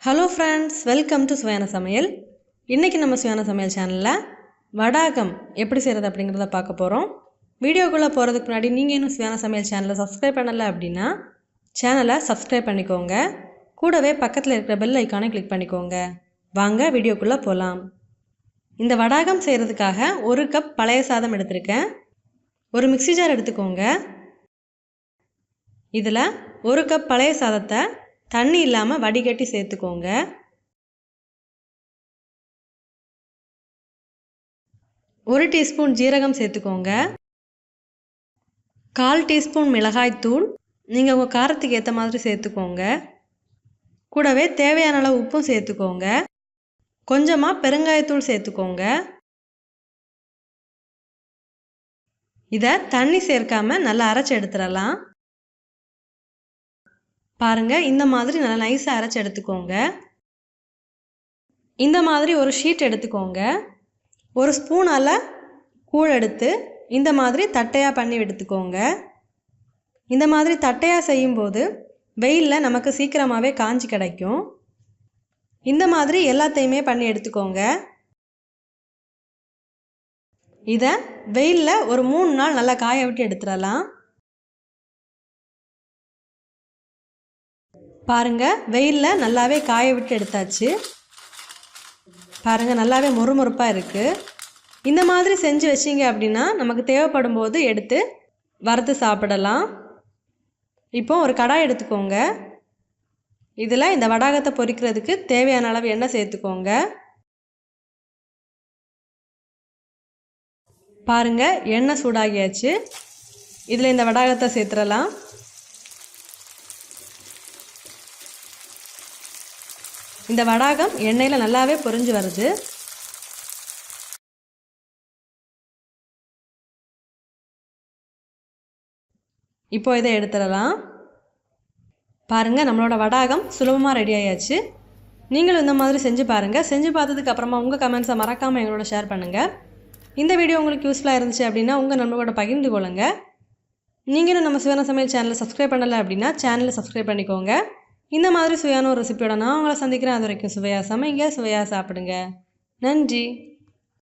Hello friends, welcome to Suvaiyana Samayal. இன்னைக்கு நம்ம சுவையான சமையல் சேனல்ல வடாகம் எப்படி செய்யறது அப்படிங்கறத பார்க்க போறோம். வீடியோக்குள்ள போறதுக்கு முன்னாடி நீங்க இன்னும் சுவையான சமையல் சேனலை சப்ஸ்கிரைப் பண்ணல அப்படினா சேனலை சப்ஸ்கிரைப் பண்ணிக்கோங்க. கூடவே பக்கத்துல இருக்கிற பெல் ஐகானை கிளிக் பண்ணிக்கோங்க. வாங்க வீடியோக்குள்ள போலாம். இந்த வடாகம் செய்யறதுக்காக 1 கப் பழைய சாதம் எடுத்துர்க்கேன். ஒரு மிக்ஸி ஜார் எடுத்துக்கோங்க. இதுல 1 கப் பழைய சாதத்தை தண்ணி இல்லாம வடிகட்டி சேர்த்துக்கோங்க. 1 டீஸ்பூன் ஜீரகம் சேர்த்துக்கோங்க. 1/4 டீஸ்பூன் மிளகாய் தூள், நீங்க உங்க காரத்துக்கு ஏத்த மாதிரி சேர்த்துக்கோங்க. கூடவே தேவையான அளவு உப்பும் சேர்த்துக்கோங்க. கொஞ்சமா பெருங்காயத்தூள் சேர்த்துக்கோங்க. இத தண்ணி சேர்க்காம நல்லா அரைச்சு எடுத்துறலாம். பாருங்க, இந்த மாதிரி நல்லா நைஸா அரைச்சு எடுத்துக்கோங்க. இந்த மாதிரி ஒரு ஷீட் எடுத்துக்கோங்க. ஒரு ஸ்பூனால கூழ் எடுத்து இந்த மாதிரி தட்டையா பண்ணி எடுத்துக்கோங்க. இந்த மாதிரி தட்டையா செய்யும்போது வெயில்ல நமக்கு சீக்கிரமாவே காஞ்சி கிடைக்கும். இந்த மாதிரி எல்லாத்தையுமே பண்ணி எடுத்துக்கோங்க. இத வெயில்ல ஒரு 3 நாள் நல்லா காய விட்டு எடுத்துறலாம். பாருங்க, வெயில்ல நல்லாவே காய விட்டு எடுத்தாச்சு. பாருங்க, நல்லாவே மொறுமொறுப்பா இருக்கு. இந்த மாதிரி செஞ்சு வச்சீங்க அப்படின்னா நமக்கு தேவைப்படும் போது எடுத்து வறுத்து சாப்பிடலாம். இப்போ ஒரு கடாய் எடுத்துக்கோங்க. இதுல இந்த வடாகத்தை பொரிக்கிறதுக்கு தேவையான அளவு எண்ணெய் சேர்த்துக்கோங்க. பாருங்க, எண்ணெய் சூடாகியாச்சு. இதுல இந்த வடாகத்தை சேர்த்துறலாம். இந்த வடாகம் எண்ணெயில நல்லாவே பொரிஞ்சு வருது. இப்போ இதை எடுத்துடலாம். பாருங்க, நம்மளோட வடாகம் சுலபமா ரெடி ஆயாச்சு. நீங்களும் இந்த மாதிரி செஞ்சு பாருங்க. செஞ்சு பார்த்ததுக்கு அப்புறமா உங்க கமெண்ட்ஸை மறக்காம எங்களோட ஷேர் பண்ணுங்க. இந்த வீடியோ உங்களுக்கு யூஸ்ஃபுல்லா இருந்துச்சு அப்படின்னா உங்க நண்பர்களோட பகிர்ந்து கொள்ளுங்க. நீங்களும் நம்ம சுவையான சமையல் சேனலை சப்ஸ்கிரைப் பண்ணல அப்படின்னா சேனலை சப்ஸ்கிரைப் பண்ணிக்கோங்க. இந்த மாதிரி சுவையான ஒரு ரெசிபியோட நான் உங்களை சந்திக்கிறேன். அது வரைக்கும் சுவையா சமைங்க, சுவையா சாப்பிடுங்க. நன்றி.